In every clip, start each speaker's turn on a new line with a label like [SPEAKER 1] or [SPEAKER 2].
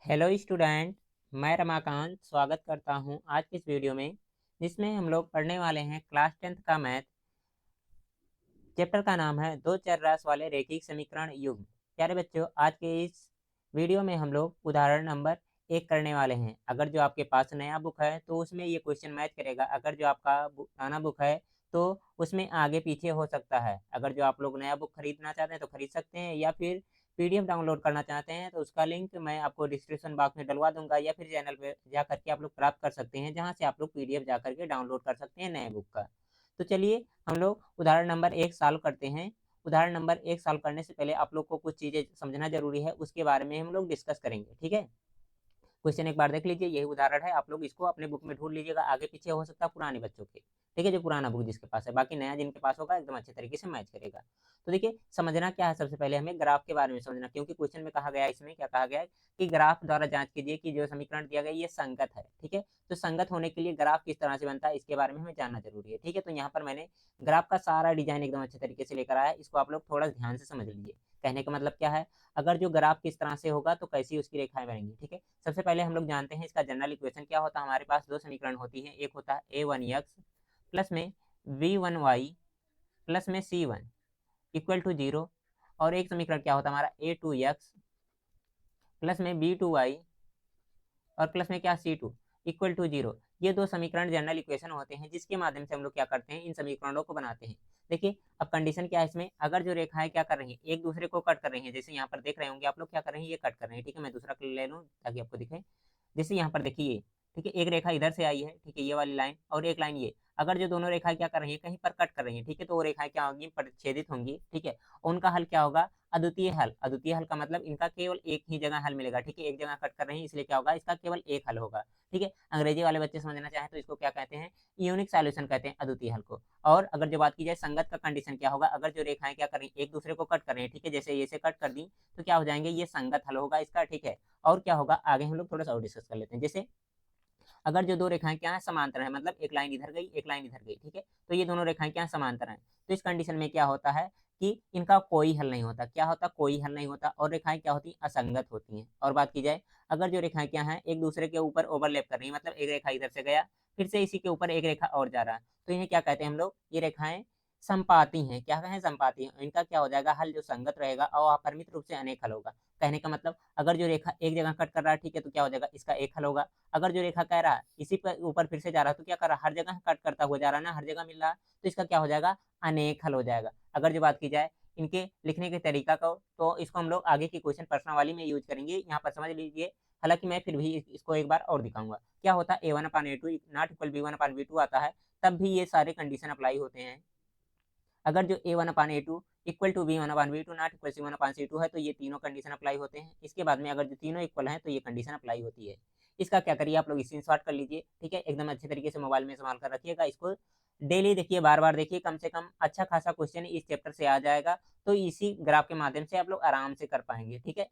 [SPEAKER 1] Hello student, मैं रमाकांत स्वागत करता हूं आज की इस वीडियो में, जिसमें हम लोग पढ़ने वाले हैं क्लास 10th का मैथ। चैप्टर का नाम है दो चरराशि वाले रैखिक समीकरण युग्म। प्यारे बच्चों, आज के इस वीडियो में हम लोग उदाहरण नंबर 1 करने वाले हैं। अगर जो आपके पास नया बुक है तो उसमें ये क्वेश्चन मैच करेगा। अगर जो आपका पुराना बुक है तो उसमें आगे पीछे हो सकता है। अगर जो आप लोग नया बुक खरीदना चाहते हैं तो खरीद सकते हैं, या फिर पीडीएफ डाउनलोड करना चाहते हैं तो उसका लिंक मैं आपको डिस्क्रिप्शन बॉक्स में डलवा दूंगा, या फिर चैनल पे जा करके आप लोग प्राप्त कर सकते हैं, जहां से आप लोग पीडीएफ जा करके डाउनलोड कर सकते हैं नए बुक का। तो चलिए हम लोग उदाहरण नंबर 1 सॉल्व करते हैं। उदाहरण नंबर 1 सॉल्व करने से पहले आप लोग को कुछ चीज़ें समझना ज़रूरी है, उसके बारे में हम लोग डिस्कस करेंगे, ठीक है? क्वेश्चन एक बार देख लीजिए, यही उदाहरण है। आप लोग इसको अपने बुक में ढूंढ लीजिएगा, आगे पीछे हो सकता है पुराने बच्चों के, ठीक है, जो पुराना बुक जिसके पास है। बाकी नया जिनके पास होगा एकदम अच्छे तरीके से मैच करेगा। तो देखिए, समझना क्या है, सबसे पहले हमें ग्राफ के बारे में समझना, क्योंकि क्वेश्चन में कहा गया है, इसमें क्या कहा गया है कि ग्राफ द्वारा जांच कीजिए कि जो समीकरण दिया गया है ये संगत है, ठीक है। तो संगत होने के लिए ग्राफ किस तरह से बनता है इसके बारे में हमें जानना जरूरी है, ठीक है। तो यहाँ पर मैंने ग्राफ का सारा डिजाइन एकदम अच्छे तरीके से लेकर आया है, इसको आप लोग थोड़ा ध्यान से समझ लीजिए। कहने का मतलब क्या है, अगर जो ग्राफ किस तरह से होगा तो कैसी उसकी रेखाएं बनेंगी, ठीक है। सबसे पहले हम लोग जानते हैं इसका जनरल इक्वेशन क्या होता है। हमारे पास दो समीकरण होती हैं, एक होता है a1x प्लस में v1y प्लस में c1 इक्वल टू 0, और एक समीकरण क्या होता है हमारा a2x प्लस में b2y और प्लस में क्या c2 इक्वल टू 0। ये दो समीकरण जनरल इक्वेशन होते हैं, जिसके माध्यम से हम लोग क्या करते हैं, इन समीकरणों को बनाते हैं। देखिए, अब कंडीशन क्या है इसमें, अगर जो रेखाएं क्या कर रही हैं, एक दूसरे को कट कर रही हैं, जैसे यहाँ पर देख रहे होंगे आप लोग, क्या कर रही हैं, ये कट कर रही हैं, ठीक है। मैं दूसरा ले लूँ ताकि आपको दिखे। जैसे यहाँ पर देखिए, ठीक है, एक रेखा इधर से आई है, ठीक है, ये वाली लाइन, और एक लाइन ये। अगर जो दोनों रेखाएं क्या कर रही है, कहीं पर कट कर रही है, ठीक है, तो वो रेखाएं क्या होंगी, प्रतिच्छेदित होंगी, ठीक है। उनका हल क्या होगा, अद्वितीय हल। अद्वितीय हल का मतलब इनका केवल एक ही जगह हल मिलेगा, ठीक है। एक जगह कट कर रही है इसलिए क्या होगा, इसका केवल एक हल होगा, ठीक है। अंग्रेजी वाले बच्चे समझना चाहें तो इसको क्या कहते हैं, यूनिक सॉल्यूशन कहते हैं अद्वितीय हल को। और अगर जो बात की जाए संगत का कंडीशन क्या होगा, अगर जो रेखाएं क्या कर रही है, एक दूसरे को कट कर रही है, ठीक है, जैसे ये से कट कर दी तो क्या हो जाएंगे, ये संगत हल होगा इसका, ठीक है। और क्या होगा, आगे हम लोग थोड़ा सा और डिस्कस कर लेते हैं। जैसे अगर जो दो रेखाएं क्या है, समांतर है, मतलब एक लाइन इधर गई एक लाइन इधर गई, ठीक है, तो ये दोनों रेखाएं क्या है, समांतर हैं। तो इस कंडीशन में क्या होता है कि इनका कोई हल नहीं होता। क्या होता, कोई हल नहीं होता, और रेखाएं क्या होती, असंगत होती हैं। और बात की जाए, अगर जो रेखाएं क्या हैं, एक दूसरे के ऊपर ओवरलैप कर रही है, मतलब एक रेखा इधर से गया, फिर से इसी के ऊपर एक रेखा और जा रहा है, तो इन्हें क्या कहते हैं हम लोग, ये रेखाएं संपाती हैं। क्या कहें, संपाती हैं। इनका क्या हो जाएगा, हल जो संगत रहेगा और अपरिमित रूप से अनेक हल होगा। कहने का मतलब, अगर जो रेखा एक जगह कट कर रहा है, ठीक है, तो क्या हो जाएगा, इसका एक हल होगा। अगर जो रेखा कह रहा है इसी पर ऊपर फिर से जा रहा है, तो क्या कर रहा है, हर जगह कट करता हुआ जा रहा है ना, हर जगह मिल रहा है, तो इसका क्या हो जाएगा, अनेक हल हो जाएगा। अगर जो बात की जाए इनके लिखने के तरीका को, तो इसको हम लोग आगे की क्वेश्चन प्रश्नावली में यूज करेंगे, यहाँ पर समझ लीजिए। हालांकि मैं फिर भी इसको एक बार और दिखाऊंगा। क्या होता है, a1/a2 नॉट इक्वल b1/b2 आता है, तब भी ये सारे कंडीशन अप्लाई होते हैं। अगर जो a1/a2 equal to b1/b2 not equal c1/c2 है, तो ये तीनों कंडीशन अप्लाई होते हैं। इसके बाद में अगर जो तीनों इक्वल हैं तो ये कंडीशन अप्लाई होती है। इसका क्या करिए, आप लोग स्क्रीनशॉट कर लीजिए, ठीक है, एकदम अच्छे तरीके से मोबाइल में संभाल कर रखिएगा। इसको डेली देखिए, बार बार देखिए, कम से कम अच्छा खासा क्वेश्चन इस चैप्टर से आ जाएगा। तो इसी ग्राफ के माध्यम से आप लोग आराम से कर पाएंगे, ठीक है।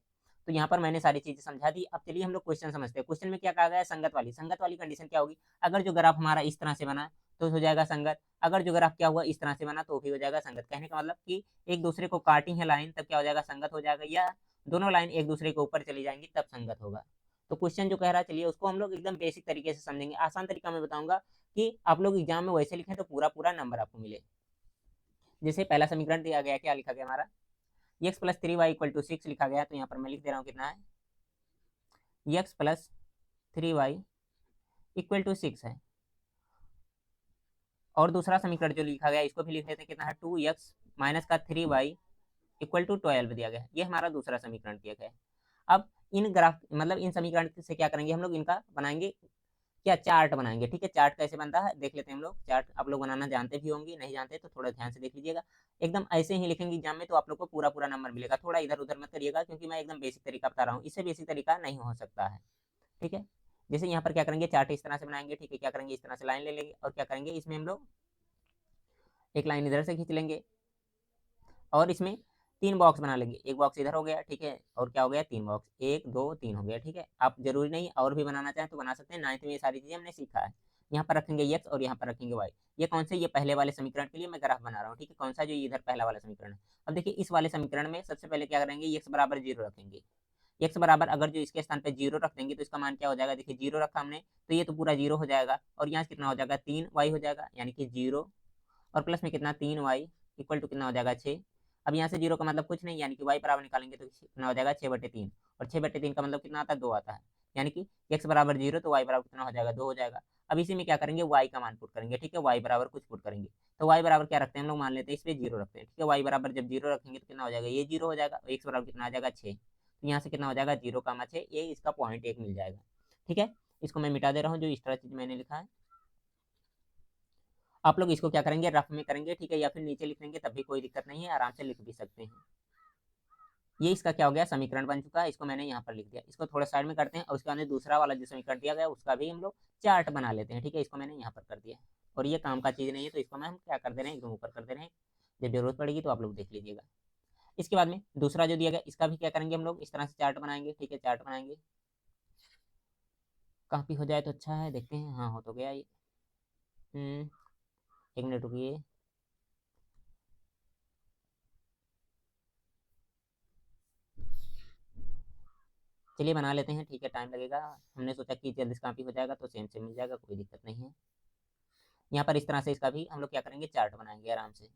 [SPEAKER 1] तो यहाँ पर मैंने सारी चीजें समझा दी। अब चलिए हम लोग क्वेश्चन समझते हैं। क्वेश्चन में क्या कहा गया है, संगत वाली कंडीशन क्या होगी, अगर जो ग्राफ हमारा इस तरह से बना तो हो जाएगा संगत। अगर जो ग्राफ क्या हुआ, इस तरह से बना तो भी हो जाएगा संगत। कहने का मतलब कि एक दूसरे को काटी है लाइन, तब क्या हो जाएगा, संगत हो जाएगा, या दोनों लाइन एक दूसरे के ऊपर चली जाएंगी तब संगत होगा। तो क्वेश्चन जो कह रहा है, चलिए उसको हम लोग एकदम बेसिक तरीके से समझेंगे। आसान तरीका मैं बताऊंगा कि आप लोग एग्जाम में वैसे लिखें तो पूरा पूरा नंबर आपको मिले। जैसे पहला समीकरण दिया गया, क्या लिखा गया हमारा, x+3y = 6 लिखा गया। तो यहाँ पर मैं लिख दे रहा हूँ कितना है, x+3y = 6 है। और दूसरा समीकरण जो लिखा गया, इसको भी लिख लेते हैं, कितना है, 2x - 3y = 12 दिया गया है। ये हमारा दूसरा समीकरण दिया गया है। अब इन ग्राफ मतलब इन समीकरण से क्या करेंगे हम लोग, इनका बनाएंगे क्या, चार्ट बनाएंगे, ठीक है। चार्ट कैसे बनता है देख लेते हैं हम लोग। चार्ट आप लोग बनाना जानते भी होंगे, नहीं जानते तो थोड़ा ध्यान से देख लीजिएगा। एकदम ऐसे ही लिखेंगे एग्जाम में तो आप लोग को पूरा पूरा नंबर मिलेगा। थोड़ा इधर उधर मत करिएगा, क्योंकि मैं एकदम बेसिक तरीका बता रहा हूँ, इससे बेसिक तरीका नहीं हो सकता है, ठीक है। जैसे यहाँ पर क्या करेंगे, चार्ट इस तरह से बनाएंगे, ठीक है। क्या करेंगे, इस तरह से लाइन ले लेंगे, और क्या करेंगे, इसमें हम लोग एक लाइन इधर से खींच लेंगे, और इसमें तीन बॉक्स बना लेंगे। एक बॉक्स इधर हो गया, ठीक है, और क्या हो गया, तीन बॉक्स, 1 2 3 हो गया, ठीक है। आप जरूरी नहीं और भी बनाना चाहें तो बना सकते हैं, 9th में ये सारी चीजें हमने सीखा है। यहाँ पर रखेंगे x और यहाँ पर रखेंगे y। ये कौन से, ये पहले वाले समीकरण के लिए मैं ग्राफ बना रहा हूँ, ठीक है। कौन सा, जो इधर पहला वाला समीकरण है। अब देखिए, इस वाले समीकरण में सबसे पहले क्या करेंगे, x = 0 रखेंगे। x बराबर अगर जो इसके स्थान पे 0 रख देंगे तो इसका मान क्या हो जाएगा, देखिए 0 रखा हमने तो ये तो पूरा 0 हो जाएगा, और यहाँ से कितना हो जाएगा 3y हो जाएगा, यानी कि 0 और प्लस में कितना 3y इक्वल टू कितना हो जाएगा 6। अब यहाँ से 0 का मतलब कुछ नहीं, यानी कि y बराबर निकालेंगे तो कितना हो जाएगा 6/3, और 6/3 का मतलब कितना आता है 2 आता है, यानी कि x बराबर 0 तो y बराबर कितना हो जाएगा 2 हो जाएगा। अब इसी में क्या करेंगे y का मान पुट करेंगे, ठीक है, y बराबर कुछ पुट करेंगे, तो y बराबर क्या रखते हैं हम लोग, मान लेते हैं इस पे 0 रखते हैं, ठीक है, y बराबर जब 0 रखेंगे तो कितना हो जाएगा, ये 0 हो जाएगा, और x बराबर कितना आ जाएगा 6, तो यहाँ से कितना हो जाएगा 0,6, ये इसका पॉइंट 1 मिल जाएगा। ठीक है, इसको मैं मिटा दे रहा हूँ जो एक्स्ट्रा चीज मैंने लिखा है। आप लोग इसको क्या करेंगे, रफ में करेंगे, ठीक है, या फिर नीचे लिख लेंगे तब भी कोई दिक्कत नहीं है, आराम से लिख भी सकते हैं। ये इसका क्या हो गया, समीकरण बन चुका है, इसको मैंने यहाँ पर लिख दिया, इसको थोड़ा साइड में करते हैं, और उसके बाद दूसरा वाला जो समीकरण दिया गया उसका भी हम लोग चार्ट बना लेते हैं, ठीक है, इसको मैंने यहाँ पर कर दिया, और ये काम का चीज़ नहीं है तो इसको मैं हम क्या कर दे रहे हैं, एकदम ऊपर कर दे रहे हैं, जब जरूरत पड़ेगी तो आप लोग देख लीजिएगा। इसके बाद में दूसरा जो दिया गया इसका भी क्या करेंगे हम लोग, इस तरह से चार्ट बनाएंगे, ठीक है, चार्ट बनाएंगे, कॉपी हो जाए तो अच्छा है, देखते हैं, हाँ हो तो गया ये। 1 मिनट रुकिए। चलिए बना लेते हैं, ठीक है, टाइम लगेगा, हमने सोचा कि जल्दी से कॉपी हो जाएगा तो सेम सेम मिल जाएगा, कोई दिक्कत नहीं है। यहाँ पर इस तरह से इसका भी हम लोग क्या करेंगे, चार्ट बनाएंगे आराम से,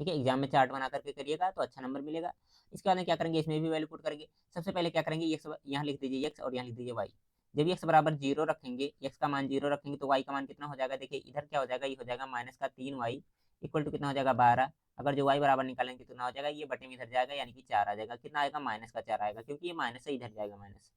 [SPEAKER 1] ठीक है, एग्जाम में चार्ट बना करके करिएगा तो अच्छा नंबर मिलेगा। इसके बाद में क्या करेंगे, इसमें भी वैल्यू पुट करेंगे। सबसे पहले क्या करेंगे, एक्स यहाँ लिख दीजिए एक्स और यहाँ लिख दीजिए वाई। जब एक्स बराबर 0 रखेंगे, एक्स का मान 0 रखेंगे तो वाई का मान कितना हो जाएगा, देखिए इधर क्या हो जाएगा, ये हो जाएगा -3y इक्वल टू कितना हो जाएगा 12। अगर जो वाई बराबर निकालेंगे कितना हो जाएगा, ये बटे में इधर जाएगा, यानी कि 4 आ जाएगा, कितना आएगा -4 आएगा, क्योंकि ये माइनस से इधर जाएगा माइनस।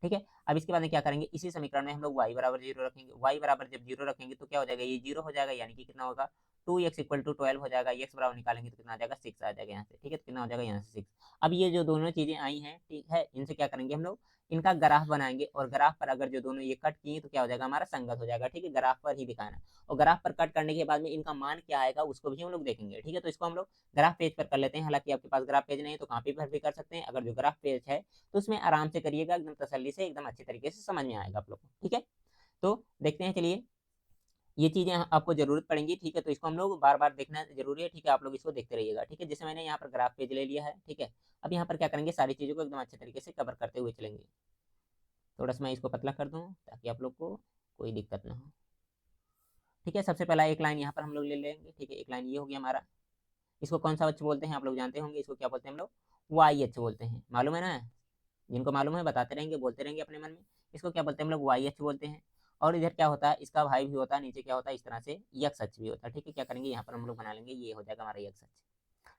[SPEAKER 1] ठीक है, अब इसके बाद में क्या करेंगे, इसी समीकरण में हम लोग y बराबर 0 रखेंगे, y बराबर जब 0 रखेंगे तो क्या हो जाएगा, ये 0 हो जाएगा, यानी कि कितना होगा 2x इक्वल टू 12 हो जाएगा, x बराबर निकालेंगे तो कितना आ जाएगा 6 आ जाएगा यहाँ से, ठीक है, तो कितना हो जाएगा यहाँ से 6। अब ये जो दोनों चीजें आई हैं, ठीक है, इनसे क्या करेंगे हम लोग, इनका ग्राफ बनाएंगे, और ग्राफ पर अगर जो दोनों ये कट किए तो क्या हो जाएगा, हमारा संगत हो जाएगा, ठीक है, ग्राफ पर ही दिखाना, और ग्राफ पर कट करने के बाद में इनका मान क्या आएगा उसको भी हम लोग देखेंगे, ठीक है, तो इसको हम लोग ग्राफ पेज पर कर लेते हैं। हालांकि आपके पास ग्राफ पेज नहीं है तो कॉपी पर भी कर सकते हैं, अगर जो ग्राफ पेज है तो उसमें आराम से करिएगा, एकदम तसल्ली से, एकदम अच्छे तरीके से समझ में आएगा आप लोग को, ठीक है। तो देखते हैं, चलिए ये चीजें आपको जरूरत पड़ेंगी, ठीक है, तो इसको हम लोग बार बार देखना जरूरी है, ठीक है, आप लोग इसको देखते रहिएगा, ठीक है, जैसे मैंने यहाँ पर ग्राफ पेज ले लिया है, ठीक है। अब यहाँ पर क्या करेंगे, सारी चीजों को एकदम अच्छे तरीके से कवर करते हुए चलेंगे। थोड़ा सा मैं इसको पतला कर दूँ ताकि आप लोग को कोई दिक्कत ना हो, ठीक है। सबसे पहला एक लाइन यहाँ पर हम लोग ले लेंगे, ठीक है, एक लाइन ये हो गया हमारा। इसको कौन सा एच बोलते हैं आप लोग जानते होंगे, इसको क्या बोलते हैं हम लोग, वाई एच बोलते हैं, मालूम है ना, जिनको मालूम है बताते रहेंगे, बोलते रहेंगे अपने मन में। इसको क्या बोलते हैं हम लोग, वाई एच बोलते हैं। और इधर क्या होता है, इसका भाई भी होता है, नीचे क्या होता है, इस तरह से यक्स अक्ष भी होता है, ठीक है। क्या करेंगे, यहाँ पर हम लोग बना लेंगे, ये हो जाएगा हमारा यक्स अक्ष,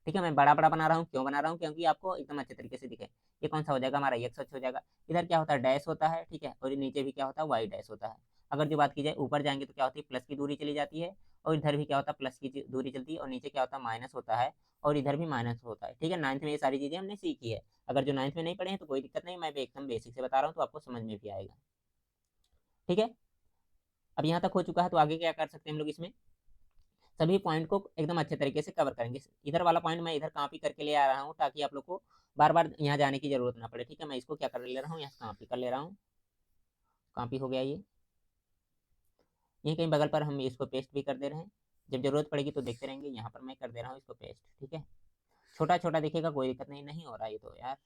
[SPEAKER 1] ठीक है। मैं बड़ा बड़ा बना रहा हूँ, क्यों बना रहा हूँ, क्योंकि आपको एकदम अच्छे तरीके से दिखे। ये कौन सा हो जाएगा, हमारा यक्स अक्ष हो जाएगा। इधर क्या होता है, डैश होता है, ठीक है, और नीचे भी क्या होता है, वाई डैश होता है। अगर जो बात की जाए ऊपर जाएंगे तो क्या होती है, प्लस की दूरी चली जाती है, और इधर भी क्या होता है, प्लस की दूरी चलती है, और नीचे क्या होता है, माइनस होता है, और इधर भी माइनस होता है, ठीक है। 9th में ये सारी चीजें हमने सीखी है। अगर जो 9th में नहीं पढ़े हैं तो कोई दिक्कत नहीं, मैं भी एकदम बेसिक से बता रहा हूँ तो आपको समझ में भी आएगा, ठीक है। अब यहाँ तक हो चुका है तो आगे क्या कर सकते हैं हम लोग, इसमें सभी पॉइंट को एकदम अच्छे तरीके से कवर करेंगे। इधर वाला पॉइंट मैं इधर कॉपी करके ले आ रहा हूँ ताकि आप लोग को बार बार यहाँ जाने की जरूरत ना पड़े, ठीक है। मैं इसको क्या कर ले रहा हूँ, यहाँ कॉपी कर ले रहा हूँ, कॉपी हो गया ये। यहीं कहीं बगल पर हम इसको पेस्ट भी कर दे रहे हैं, जब जरूरत पड़ेगी तो देखते रहेंगे। यहाँ पर मैं कर दे रहा हूँ इसको पेस्ट, ठीक है। छोटा छोटा दिखेगा, कोई दिक्कत नहीं, नहीं हो रहा ये तो यार,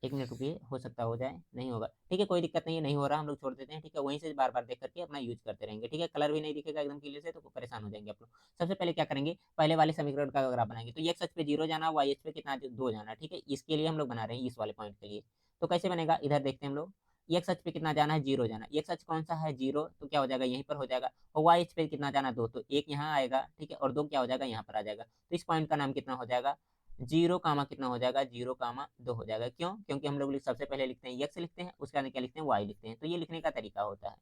[SPEAKER 1] 1 मिनट रुकिए, हो सकता हो जाए, नहीं होगा, ठीक है, कोई दिक्कत नहीं है, नहीं हो रहा, हम लोग छोड़ देते हैं, ठीक है। वहीं से बार बार देख करके अपना यूज करते रहेंगे, ठीक है। कलर भी नहीं दिखेगा एकदम क्लियर से तो परेशान हो जाएंगे आप लोग। सबसे पहले क्या करेंगे, पहले वाले समीकरण का ग्राफ बनाएंगे, तो एक्स अक्ष पे 0 जाना, वाई अक्ष पे कितना 2 जाना, ठीक है। इसके लिए हम लोग बना रहे हैं, इस वाले पॉइंट के लिए। तो कैसे बनेगा, इधर देखते हैं हम लोग, एक्स अक्ष पे कितना जाना है, 0 जाना, एक्स अक्ष कौन सा है 0, तो क्या हो जाएगा यहीं पर हो जाएगा। और वाई अक्ष पे कितना जाना 2, तो 1 यहाँ आएगा, ठीक है, और 2 क्या हो जाएगा यहाँ पर आ जाएगा। तो इस पॉइंट का नाम कितना हो जाएगा, 0 कामा कितना हो जाएगा, 0,2 हो जाएगा। क्यों, क्योंकि हम लोग सबसे पहले लिखते हैं एक्स लिखते हैं, उसके बाद क्या लिखते हैं, वाई लिखते हैं, तो ये लिखने का तरीका होता है।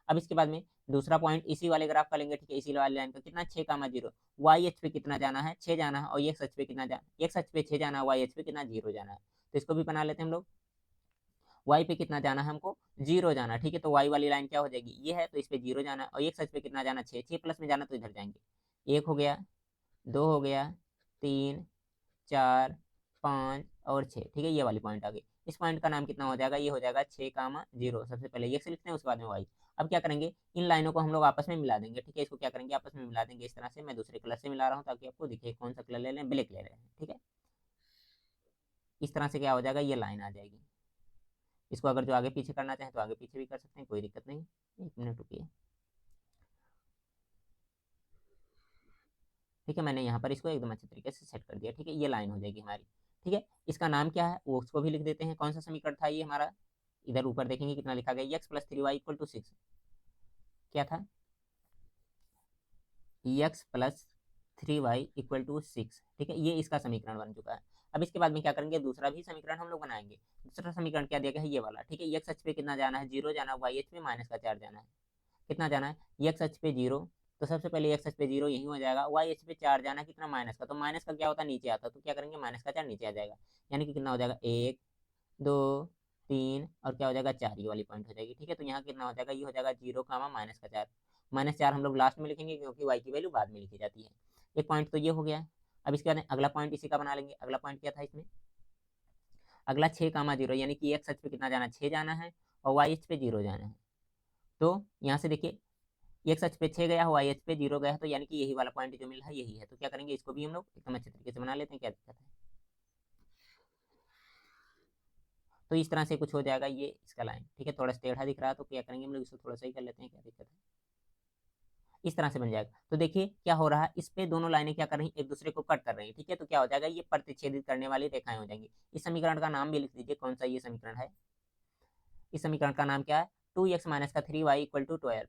[SPEAKER 1] अब इसके बाद में दूसरा पॉइंट इसी वाले ग्राफ का लेंगे, ठीक है, इसी वाले लाइन का कितना 6,0, वाई एच पे कितना जाना है 6 जाना है, और एक्स एच पे कितना जाना, एक्स एच पे 6 जाना है, वाई एच पे कितना 0 जाना है। तो इसको भी बना लेते हैं हम लोग, वाई पे कितना जाना है हमको 0 जाना, ठीक है। तो वाई वाली लाइन क्या हो जाएगी, ये है, तो इस पे 0 जाना है, और एक्स एच पे कितना जाना 6, 6 प्लस में जाना तो इधर जाएंगे, 1 हो गया, 2 हो गया, 3, 4, 5 और 6, ठीक है, ये वाली पॉइंट आ गई। इस पॉइंट का नाम कितना हो जाएगा, ये हो जाएगा 6,0। सबसे पहले ये से लिखते हैं, उसके बाद में वाई। अब क्या करेंगे, इन लाइनों को हम लोग आपस में मिला देंगे, ठीक है। इसको क्या करेंगे, आपस में मिला देंगे इस तरह से। मैं दूसरे कलर से मिला रहा हूँ ताकि आपको दिखे, कौन सा कलर ले लें, ब्लैक ले रहे हैं, ठीक है। इस तरह से क्या हो जाएगा, ये लाइन आ जाएगी। इसको अगर जो आगे पीछे करना चाहें तो आगे पीछे भी कर सकते हैं, कोई दिक्कत नहीं। 1 मिनट रुकिए। ठीक है, मैंने यहाँ पर इसको एकदम अच्छे तरीके से सेट कर दिया। ठीक है, ये लाइन हो जाएगी हमारी। ठीक है, इसका नाम क्या है वो उसको भी लिख देते हैं। कौन सा समीकरण था ये हमारा, इधर ऊपर देखेंगे कितना लिखा गया, x + 3y = 6। क्या था, x + 3y = 6। ठीक है, ये इसका समीकरण बन चुका है। अब इसके बाद में क्या करेंगे, दूसरा भी समीकरण हम लोग बनाएंगे। दूसरा समीकरण क्या दिया गया है, ये वाला। ठीक है, x अक्ष पे कितना जाना है, 0 जाना है, y अक्ष पे -4 जाना है। कितना जाना है, x अक्ष पे 0, तो सबसे पहले x अक्ष पे 0 यही हो जाएगा। y अक्ष पे 4 जाना है, कितना, माइनस का, तो माइनस का क्या होता है, नीचे आता है, तो क्या करेंगे, -4 नीचे आ जाएगा। यानी कि कितना हो जाएगा, 1 2 3 और क्या हो जाएगा, 4, ये वाली पॉइंट हो जाएगी। ठीक है, तो यहाँ कितना हो जाएगा, ये हो जाएगा 0, -4। -4 हम लोग लास्ट में लिखेंगे क्योंकि y की वैल्यू बाद में लिखी जाती है। एक पॉइंट तो ये हो गया। अब इसके बाद अगला पॉइंट इसी का बना लेंगे। अगला पॉइंट क्या था इसमें, अगला 6, 0, यानी कि x अक्ष पे कितना जाना है, 6 जाना है, और y अक्ष पे 0 जाना है। तो यहाँ से देखिए, x अक्ष पे 6 गया है, y अक्ष पे 0 गया है, तो यानी कि यही वाला पॉइंट जो मिला है यही है। तो क्या करेंगे, इसको भी हम लोग एकदम अच्छे तरीके से बना लेते हैं, क्या दिक्कत है। तो इस तरह से कुछ हो जाएगा ये इसका लाइन। ठीक है, थोड़ा सा टेढ़ा दिख रहा है, तो क्या करेंगे हम लोग, इसको थोड़ा सा ही कर लेते हैं, क्या दिक्कत है। इस तरह से बन जाएगा। तो देखिए क्या हो रहा है, इस पे दोनों लाइनें क्या कर रही हैं, एक दूसरे को कट कर रही हैं। ठीक है, तो क्या हो जाएगा, ये प्रतिच्छेदित करने वाली रेखाएं हो जाएंगी। इस समीकरण का नाम भी लिख दीजिए, कौन सा ये समीकरण है। इस समीकरण का नाम क्या है, 2x - 3y = 12।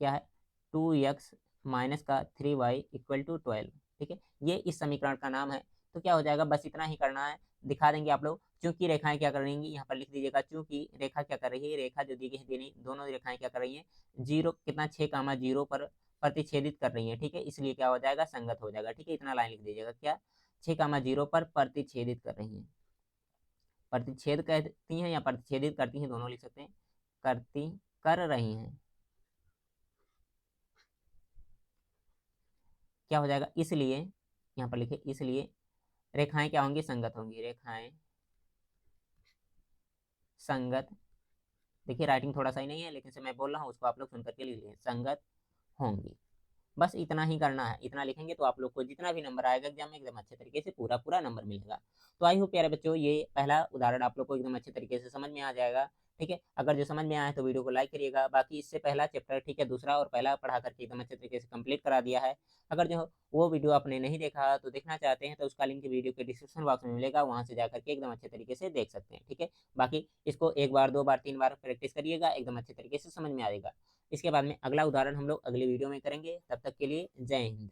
[SPEAKER 1] क्या है, 2x - 3y = 12। ठीक है, ये इस समीकरण का नाम है। तो क्या हो जाएगा, बस इतना ही करना है, दिखा देंगे आप लोग। चूंकि रेखाएं क्या कर रही हैं, यहाँ पर लिख दीजिएगा, चूंकि रेखा क्या कर रही है, रेखा जो दी गई है, दोनों रेखाएं क्या कर रही हैं, 0 कितना 6, 0 पर प्रतिच्छेदित कर रही है। ठीक है, इसलिए क्या हो जाएगा, संगत हो जाएगा। ठीक है, इतना लाइन लिख दीजिएगा, क्या, 6, 0 पर प्रतिच्छेदित कर रही है। प्रतिच्छेद करती हैं या प्रतिच्छेदित करती हैं, दोनों लिख सकते हैं, करती कर रही हैं। क्या हो जाएगा, इसलिए यहाँ पर लिखे, इसलिए रेखाएं क्या होंगी, संगत होंगी। रेखाएं संगत, देखिए राइटिंग थोड़ा सही नहीं है, लेकिन से मैं बोल रहा हूँ उसको आप लोग सुन करके लिख लीजिए, संगत होंगी। बस इतना ही करना है। इतना लिखेंगे तो आप लोग को जितना भी नंबर आएगा एग्जाम में एकदम अच्छे तरीके से पूरा पूरा नंबर मिलेगा। तो आई होप प्यारे बच्चों, ये पहला उदाहरण आप लोग को एकदम अच्छे तरीके से समझ में आ जाएगा। ठीक है, अगर जो समझ में आया है तो वीडियो को लाइक करिएगा। बाकी इससे पहला चैप्टर, ठीक है, दूसरा और पहला पढ़ा करके एकदम अच्छे तरीके से कंप्लीट करा दिया है। अगर जो वो वीडियो आपने नहीं देखा तो देखना चाहते हैं तो उसका लिंक वीडियो के डिस्क्रिप्शन बॉक्स में मिलेगा, वहाँ से जाकर के एकदम अच्छे तरीके से देख सकते हैं। ठीक है, बाकी इसको 1 बार 2 बार 3 बार प्रैक्टिस करिएगा, एकदम अच्छे तरीके से समझ में आएगा। इसके बाद में अगला उदाहरण हम लोग अगली वीडियो में करेंगे। तब तक के लिए जय हिंद।